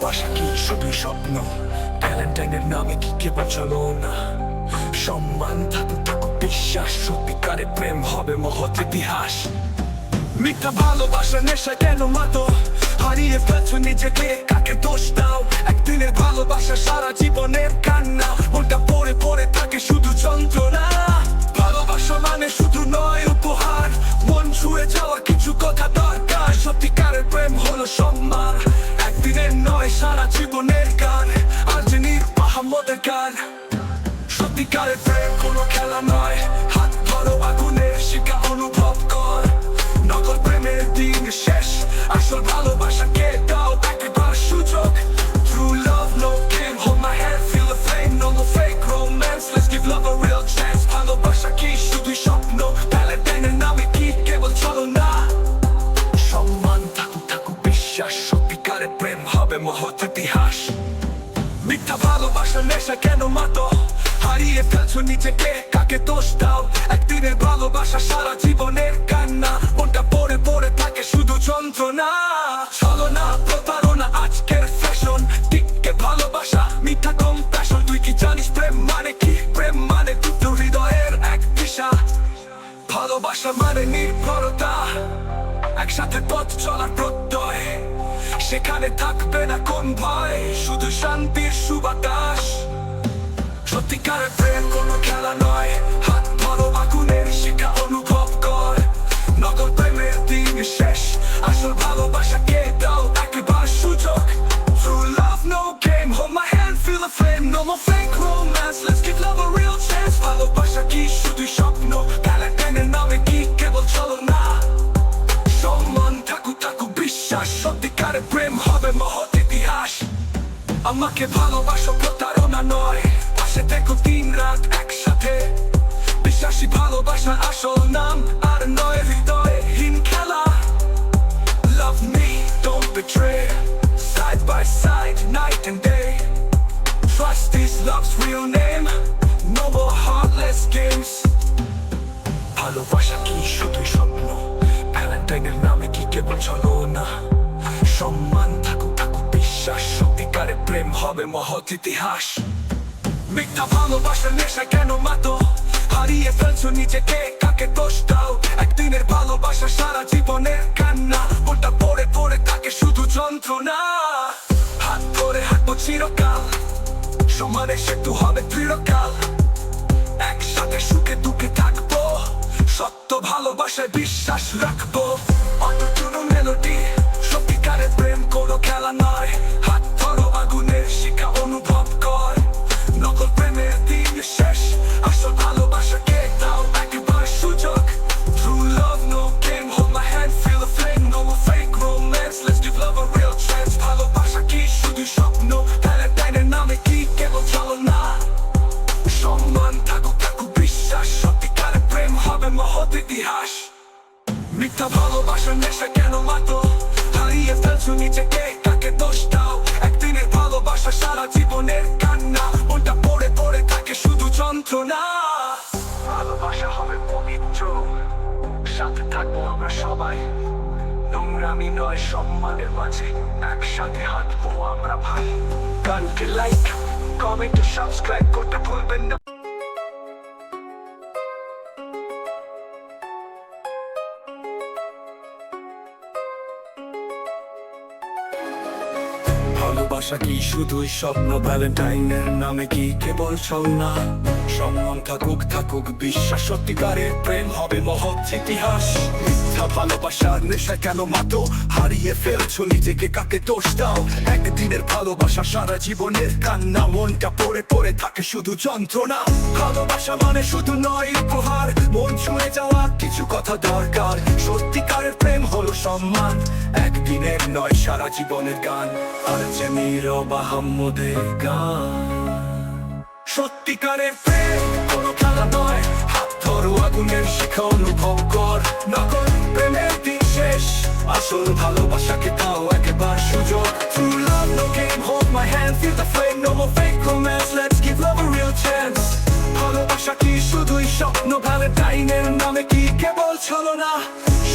ভালোবাসা কি শুধুই স্বপ্ন? ভ্যালেন্টাইনের নামে কি কেবল চলো না? সম্মান থাকুক থাকুক বিশ্বাস, সত্যিকারের প্রেম হবে মহৎ ইতিহাস। মিথ্যা ভালোবাসা নেশায় কেন মাতো? হারিয়ে ফেলছো নিজেকে, কাকে দোষ দাও? একদিনের ভালোবাসা সারা জীবনের কান্না, মনটা পড়ে পড়ে থাকে শুধু যন্ত্রণা। ভালোবাসা মানে শুধু নয় উপহার, মন ছুঁয়ে যাওয়া কিছু কথা দরকার। সত্যিকারের প্রেম হলো সম্মান, একদিনের নয় সারা জীবনের গান। আর্জেনি মাহমুদের গান। সত্যিকারের প্রেম কোনো খেলা নয়, হাত ধরো আগুনের শিখা অনুভব কর। নকল প্রেমের দিন শেষ, আসল ভালোবাসাকে দাও একবার সুযোগ। True love, no game, hold my hand, feel the flame, no more fake romance, let's give love a real chance. ভালোবাসা কি শুধুই স্বপ্ন? ভ্যালেন্টাইনের নামে কি কেবল চলো না? সম্মান থাকুক থাকুক বিশ্বাস, সত্যিকারের প্রেম হবে মহৎ ইতিহাস। মিথ্যা ভালোবাসা নেশা কেন মাতো? হারিয়ে ফেলছো নিজেকে, কাকে দোষ দাও? একদিনের ভালোবাসা সারা জীবনের কান্না, মনটা পড়ে পড়ে থাকে শুধু যন্ত্রণা। ছলনা প্রতারণা আজকের ফ্যাশন, টিকে ভালোবাসা মিথ্যা কম্প্যাশন। তুই কি জানিস প্রেম মানে কি? প্রেম মানে দুটো হৃদয়ের এক দিশা। ভালোবাসা মানে নির্ভরতা, একসাথে পথ চলার প্রত্যয়। সেখানে থাকবে না কোন ভয়, শুধু শান্তির সুবাতাস। সত্যিকারের প্রেম কোনো খেলা নয়, হাত ধরো আগুনের শিখা অনুভব কর। নকল প্রেমের দিন শেষ, আসল ভালোবাসাকে দাও একবার সুযোগ। True love, no game, hold my hand, feel the flame, no more fake romance, let's give love a real chance. ভালোবাসা কি শুধুই স্বপ্ন? ভ্যালেন্টাইনের নামে কি কেবল চলো না? সম্মান থাকুক থাকুক বিশ্বাস, সত্যিকারের প্রেম হবে মহৎ ইতিহাস। আমাকে ভালোবাসো প্রতারণা নয়, পাশে থেকো দিন রাত একসাথে। বিশ্বাসী ভালোবাসা আসল নাম, আর নয় হৃদয়হীন খেলা। Love me, don't betray, side by side, night and day. Trust is love's real name, no more heartless games. ভালোবাসা কি শুধুই স্বপ্ন? ভ্যালেন্টাইনের নামে কি কেবল চলো না? সম্মান থাকুক থাকুক বিশ্বাস, সত্যিকারের প্রেম হবে মহৎ ইতিহাস। মিথ্যা ভালোবাসা নেশা কেন মাতো? হারিয়ে ফেলছো নিজেকে, কাকে দোষ দাও? একদিনের ভালোবাসা সারা জীবনের কান্না, মনটা পড়ে পড়ে থাকে শুধু যন্ত্রণা। হাত ধরে হাঁটবো চিরকাল, সমানে সেতু হবে দৃঢ়কাল। একসাথে সুখে দুঃখে থাকবো, সত্য ভালোবাসায় বিশ্বাস রাখবো। অনন্য মেলোডি, সত্যিকারের প্রেম কোনো খেলা নয়। হাত ধরো আগুনের শিখা অনুভব কর। নকল প্রেমের দিন শেষ, আসল ভালোবাসাকে দাও একবার সুযোগ। True love, no game, hold my hand, feel the flame, no more fake romance, let's give love a real chance. ভালোবাসা কি শুধুই স্বপ্ন? ভ্যালেন্টাইনের নামে কি কেবল চলো না? সম্মান থাকুক থাকুক বিশ্বাস, সত্যিকারের প্রেম হবে মহৎ ইতিহাস। মিথ্যা ভালোবাসা নেশা কেন মাতো? হারিয়ে ফেলছো নিজেকে, কাকে দোষ দাও? একদিনের ভালোবাসা সারা জীবনের কান্না, মনটা পড়ে পড়ে থাকে শুধু যন্ত্রণা। ভালোবাসা হবে পবিত্র, সাথে থাকবো আমরা সবাই। নোংরামি নয় সম্মানের মাঝে, একসাথে হাঁটবো আমরা ভাই। গানকে লাইক, কমেন্ট ও সাবস্ক্রাইব করতে ভুলবেন না। ভালোবাসা কি শুধুই স্বপ্ন? ভ্যালেন্টাইনের নামে কি কেবল ছলনা? সম্মান থাকুক থাকুক বিশ্বাস, সত্যিকারের প্রেম হবে মহৎ ইতিহাস। মিথ্যা ভালোবাসার নেশা কেন মাতো? হারিয়ে ফেলছো নিজেকে, কাকে দোষ দাও? একদিনের ভালোবাসা সারা জীবনের কান্না, মনটা পড়ে পড়ে থাকে শুধু যন্ত্রণা। ভালোবাসা মানে শুধু নয় উপহার, মন ছুঁয়ে যাওয়া কিছু কথা দরকার। সত্যিকারের প্রেম হলো সম্মান, একদিনের নয় সারা জীবনের গান। আর্জেনি মাহমুদের গান। সত্যিকারের প্রেম কোনো খেলা নয়, হাত ধরো আগুনের শিখা অনুভব কর। নকল প্রেমের দিন শেষ, আসল ভালোবাসাকে দাও একবার সুযোগ। True love, no game, hold my hand, feel the flame, no more fake romance, let's give love a real chance. ভালোবাসা কি শুধুই স্বপ্ন? ভ্যালেন্টাইনের নামে কি কেবল ছলনা?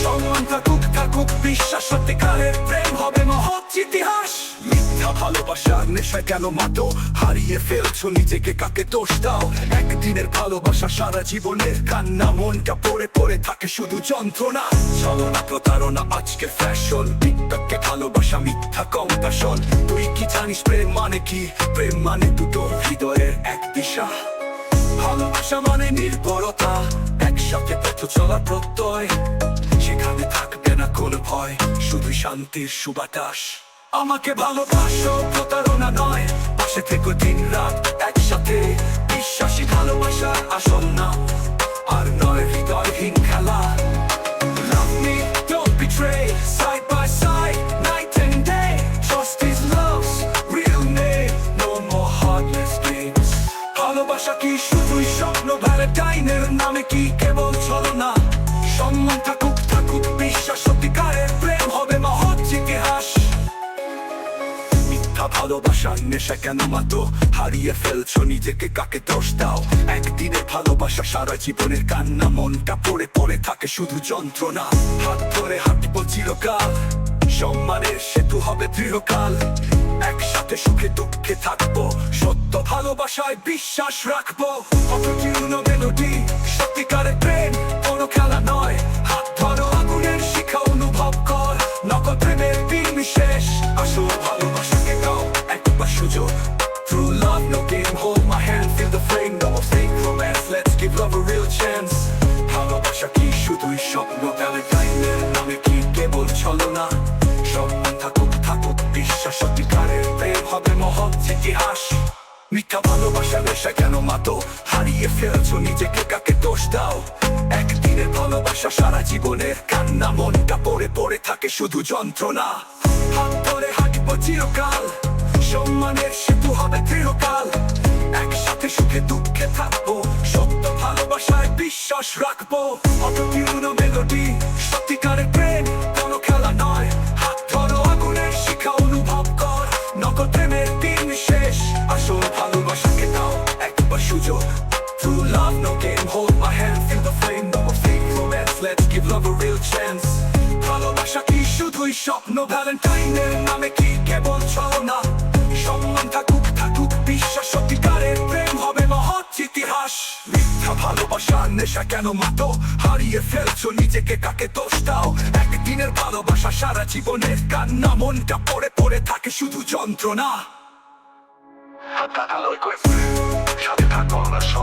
সম্মান থাকুক থাকুক বিশ্বাস, সত্যিকারের প্রেম হবে মহৎ ইতিহাস। মিথ্যা ভালোবাসার নেশায় কেন মাতো হারিয়ে ফেলছো নিজেকে, কাকে দোষ দাও? একদিনের ভালোবাসা সারা জীবনের কান্না, মনটা পড়ে পড়ে থাকে শুধু যন্ত্রণা। ছলনা প্রতারণা আজকে ফ্যাশন, টিকটকে ভালোবাসা মিথ্যা কম্পাশন। তুই কি জানিস প্রেম মানে কি? প্রেম মানে দুটো হৃদয়ের এক দিশা। ভালোবাসা মানে নির্ভরতা, একসাথে পথ চলার প্রত্যয়। সেখানে থাকবে না কোনো ভয়, শুধু শান্তির সুবাতাস। আমাকে ভালোবাসো, প্রতারণা নয়, পাশে থেকো দিন রাত একসাথে। বিশ্বাসী ভালোবাসা আসল না, আর নয় হৃদয়হীন খেলা। Love me, don't betray, side by side, night and day. Trust is love's real name, no more heartless games. ভালোবাসা কি শুধুই স্বপ্ন? ভ্যালেন্টাইনের নামে কি কেবল ছলনা? সম্মান থাকুক থাকুক বিশ্বাস, সত্যিকারের প্রেম হবে মহৎ ইতিহাস। মিথ্যা ভালোবাসার নেশা কেন মাতো হারিয়ে ফেলছো নিজেকে, কাকে দোষ দাও? একদিনের ভালোবাসা সারা জীবনের কান্না, মনটা পড়ে পড়ে থাকে শুধু যন্ত্রণা। হাত ধরে হাঁটবো চিরকাল, সম্মানের সেতু হবে দৃঢ়কাল। একসাথে সুখে দুঃখে থাকবো, সত্য ভালোবাসায় বিশ্বাস রাখবো। অটোটিউন মেলোডি, সত্যিকারের প্রেম কোনো খেলা নয়। হাত ধরো আগুনের শিখা অনুভব কর, নকল প্রেমের দিন বিশেষ। আসল ভালোবাসাকে দাও একবার সুযোগ, True love no game, hold my hand, feel the flame, no fake romance, let's give love a real chance. ভালোবাসা কি শুধুই স্বপ্ন? ভ্যালেন্টাইনের নামে কি কেবল ছলনা? সম্মান থাকুক থাকুক বিশ্বাস, সত্যিকারের প্রেম হবে মহৎ ইতিহাস। মিথ্যা ভালোবাসা নেশা কেন মাতো হারিয়ে ফেলছো নিজেকে, কাকে দোষ দাও? একদিনের ভালোবাসা সারা জীবনের কান্না, মনটা পড়ে পড়ে থাকে শুধু যন্ত্রণা। হাত ধরে হাঁটবো চিরকাল, সম্মানের সেতু হবে দৃঢ়কাল। একসাথে সুখে দুঃখে থাকবো, সত্য ভালোবাসায় বিশ্বাস রাখবো। অটোটিউন মেলোডি, সত্যিকারের প্রেম কোনো খেলা নয়। হাত ধরো আগুনের শিখা অনুভব কর, নকল প্রেমের দিন শেষ। আসল ভালোবাসাকে দাও একবার সুযোগ, True love no game, hold my hand, feel the flame, no fake romance, let's give love a real chance. ভালোবাসা কি শুধুই স্বপ্ন? ভ্যালেন্টাইনের নামে কি কেবল ছলনা? সম্মান থাকুক থাকুক বিশ্বাস, সত্যিকারের প্রেম হবে মহৎ ইতিহাস। মিথ্যা ভালোবাসার নেশা কেন মাতো হারিয়ে ফেলছো নিজেকে, কাকে দোষ দাও? একদিনের ভালোবাসা সারা জীবনের কান্না, মনটা পড়ে পড়ে থাকে শুধু যন্ত্রণা। সাথে থাকো আমরা সব